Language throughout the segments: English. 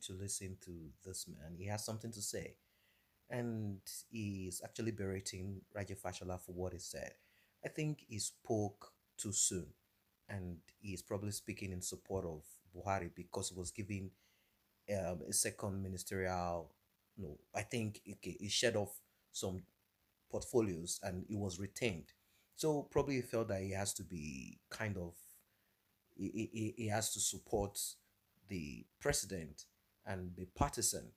to listen to this man. He has something to say, and he's actually berating Raja Fashola for what he said. I think he spoke too soon, and he's probably speaking in support of Buhari because he was giving a second ministerial. No, I think he shed off some portfolios and it was retained. So probably he felt that he has to be kind of he has to support the president and be partisan.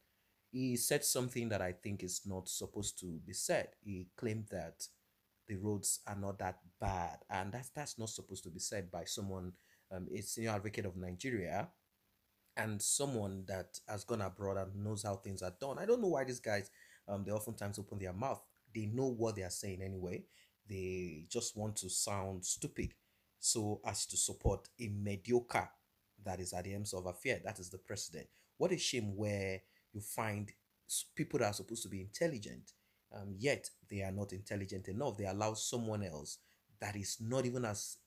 He said something that I think is not supposed to be said. He claimed that the roads are not that bad, and that's not supposed to be said by someone, a senior advocate of Nigeria, and someone that has gone abroad and knows how things are done. I don't know why these guys, they oftentimes open their mouth. They know what they are saying anyway. They just want to sound stupid so as to support a mediocre that is at the ends of affair. That is the president. What a shame where you find people that are supposed to be intelligent, yet they are not intelligent enough. They allow someone else that is not even as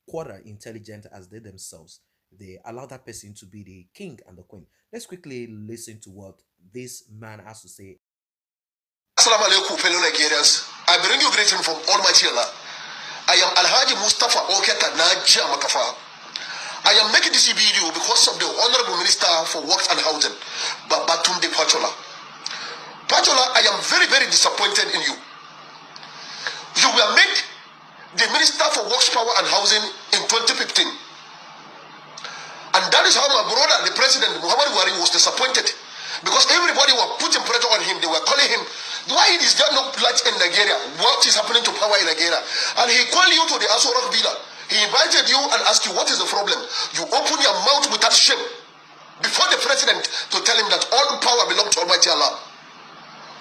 quarter intelligent as they themselves. They allow that person to be the king and the queen. Let's quickly listen to what this man has to say. Assalamu alaikum, fellow Nigerians. I bring you greeting from Almighty Allah. I am Alhaji Mustafa Oketa Naja Makafa. I am making this video because of the Honorable Minister for Works and Housing, Babatunde Pachola. Pachola, I am very, very disappointed in you. You were made the Minister for Works, Power and Housing in 2015. And that is how my brother, the President, Muhammad Buhari, was disappointed. Because everybody were putting pressure on him. They were calling him, why is there no light in Nigeria? What is happening to power in Nigeria? And he called you to the Aso Rock Villa. He invited you and asked you, what is the problem? You open your mouth without shame before the president to tell him that all power belongs to Almighty Allah.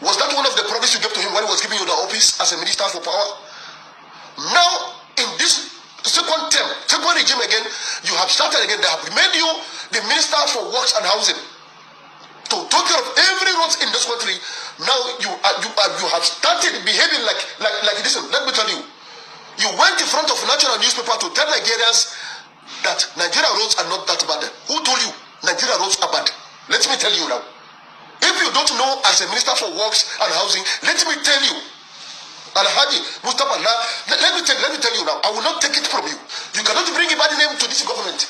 Was that one of the promises you gave to him when he was giving you the office as a minister for power? Now, in this second term, second regime again, you have started again. They have made you the Minister for Works and Housing to take care of every road in this country. Now you have started behaving like this. Let me tell you, you went in front of national newspaper to tell Nigerians that Nigeria roads are not that bad. Who told you Nigeria roads are bad? Let me tell you now. If you don't know as a Minister for Works and Housing, let me tell you, Alhaji Mustafa, let me tell you now, I will not take it from you. You cannot bring a bad name to this government.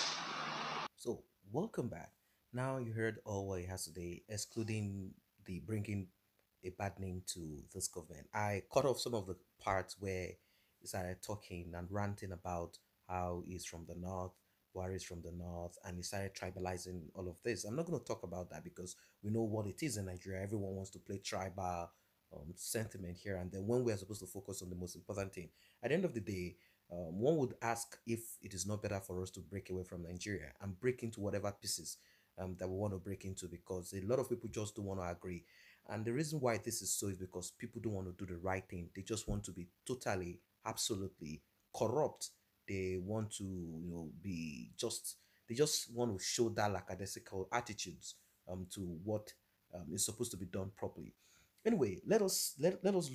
So, welcome back. Now you heard all what he has today, excluding the bringing a bad name to this government. I cut off some of the parts where he started talking and ranting about how he's from the north, Buhari is from the north, and he started tribalizing all of this. I'm not going to talk about that because we know what it is in Nigeria. Everyone wants to play tribal sentiment here and then when we're supposed to focus on the most important thing. At the end of the day, one would ask if it is not better for us to break away from Nigeria and break into whatever pieces that we want to break into, because a lot of people just don't want to agree. And the reason why this is so is because people don't want to do the right thing. They just want to be totally, absolutely corrupt. They want to, be just, they just want to show that lackadaisical attitudes to what is supposed to be done properly. Anyway, let us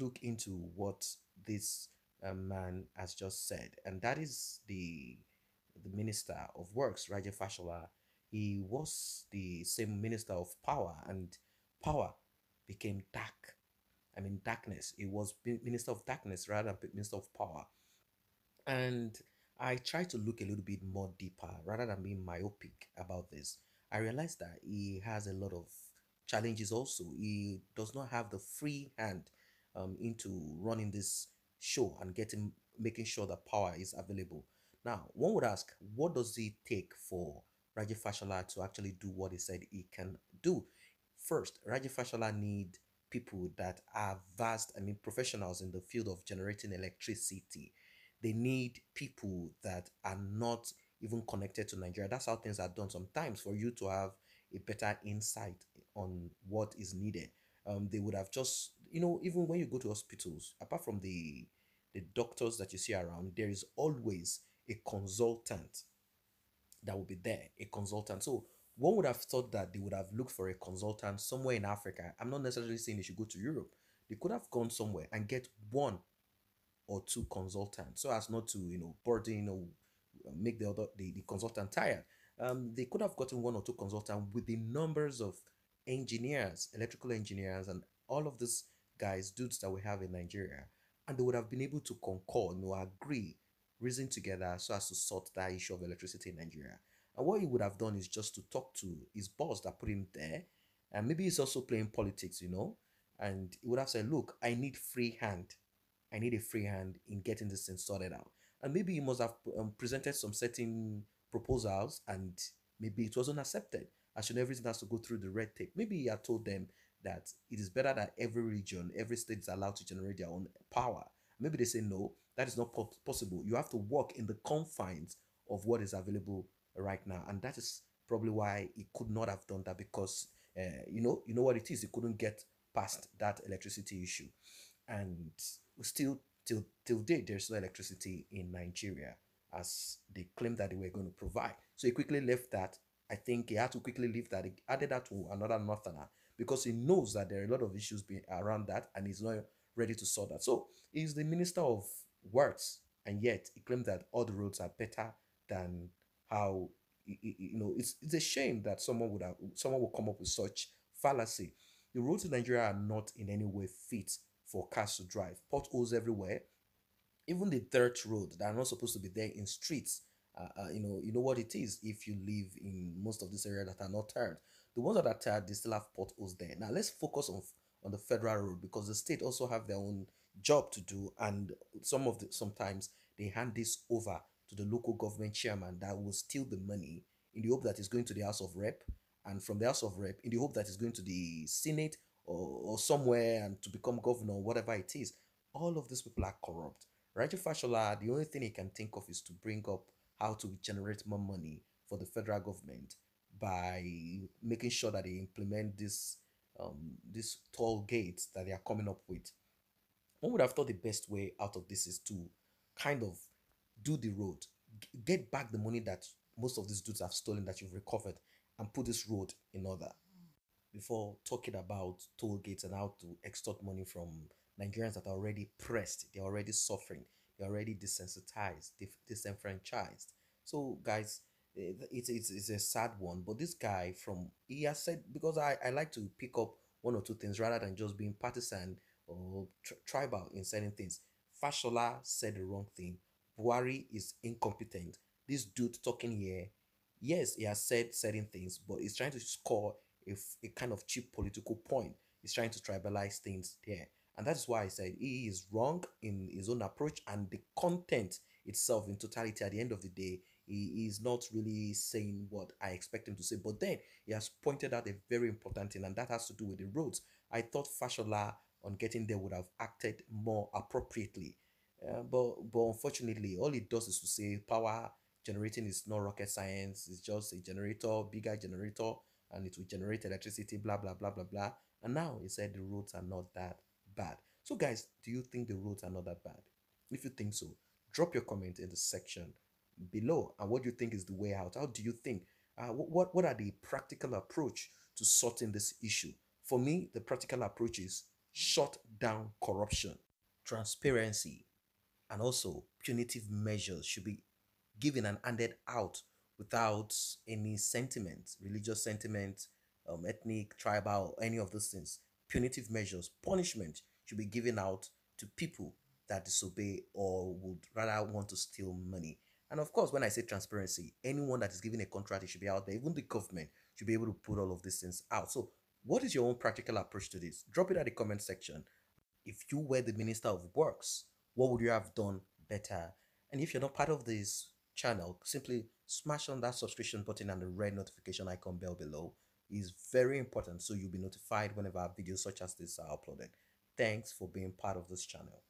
look into what this man has just said, and that is the Minister of Works, Raja Fashola. He was the same Minister of Power, and power became dark. I mean, darkness. He was Minister of Darkness rather than Minister of Power. And I try to look a little bit more deeper rather than being myopic about this. I realized that he has a lot of challenges also. He does not have the free hand into running this show and making sure that power is available. Now, one would ask, what does it take for Raji Fashola to actually do what he said he can do? First, Raji Fashola need people that are vast, I mean, professionals in the field of generating electricity. They need people that are not even connected to Nigeria. That's how things are done sometimes for you to have a better insight on what is needed. They would have just, even when you go to hospitals, apart from the doctors that you see around, there is always a consultant that will be there, a consultant. So one would have thought that they would have looked for a consultant somewhere in Africa. I'm not necessarily saying they should go to Europe. They could have gone somewhere and get one or two consultants so as not to burden or make the consultant tired. They could have gotten one or two consultants with the numbers of engineers, electrical engineers, and all of these guys, dudes that we have in Nigeria, and they would have been able to concord, agree, reason together so as to sort that issue of electricity in Nigeria. And what he would have done is just to talk to his boss that put him there, and maybe he's also playing politics, and he would have said, "Look, I need free hand. I need a free hand in getting this thing sorted out." And maybe he must have presented some certain proposals, and maybe it wasn't accepted. As you know, everything has to go through the red tape. Maybe he had told them that it is better that every region, every state is allowed to generate their own power. Maybe they say no, that is not possible. You have to work in the confines of what is available right now, and that is probably why he could not have done that, because you know what it is. He couldn't get past that electricity issue, and still till date there's no electricity in Nigeria as they claimed that they were going to provide. So he quickly left that. I think he had to quickly leave that. He added that to another northerner because he knows that there are a lot of issues being around that, and he's not ready to sort that. So he's the minister of words, and yet he claimed that all the roads are better than how it's a shame that someone would come up with such fallacy. The roads in Nigeria are not in any way fit for cars to drive. Potholes everywhere. Even the dirt road that are not supposed to be there in streets. You know what it is if you live in most of this area that are not tarred. The ones that are tarred, they still have potholes there. Now let's focus on the federal road, because the state also have their own job to do, and sometimes they hand this over to the local government chairman that will steal the money in the hope that it's going to the House of Rep, and from the House of Rep in the hope that it's going to the Senate, or somewhere, and to become governor, whatever it is. All of these people are corrupt. Raji Fashola, the only thing he can think of is to bring up how to generate more money for the federal government by making sure that they implement this toll gates that they are coming up with. One would have thought the best way out of this is to kind of do the road, get back the money that most of these dudes have stolen that you've recovered, and put this road in order before talking about toll gates and how to extort money from Nigerians that are already pressed, they're already suffering, they're already desensitized, disenfranchised. So, guys, it's a sad one. But this guy he has said, because I like to pick up one or two things rather than just being partisan or tribal in certain things. Fashola said the wrong thing. Buhari is incompetent. This dude talking here, yes, he has said certain things, but he's trying to score a kind of cheap political point. He's trying to tribalize things there. And that's why I said he is wrong in his own approach, and the content itself in totality at the end of the day, he is not really saying what I expect him to say. But then he has pointed out a very important thing, and that has to do with the roads. I thought Fashola on getting there would have acted more appropriately. But unfortunately, all it does is to say power generating is not rocket science. It's just a generator, bigger generator, and it will generate electricity, blah, blah, blah, blah, blah. And now he said the roads are not that bad. So, guys, do you think the roads are not that bad? If you think so, drop your comment in the section below. And what do you think is the way out? How do you think? What are the practical approach to sorting this issue? For me, the practical approach is shut down corruption, transparency, and also punitive measures should be given and handed out without any sentiment, religious sentiment, ethnic, tribal, any of those things. Punitive measures, punishment should be given out to people that disobey or would rather want to steal money. And of course, when I say transparency, anyone that is given a contract, it should be out there. Even the government should be able to put all of these things out. So, what is your own practical approach to this? Drop it at the comment section. If you were the Minister of Works, what would you have done better? And if you're not part of this channel, simply smash on that subscription button and the red notification icon bell below. Is very important so you'll be notified whenever videos such as this are uploaded. Thanks for being part of this channel.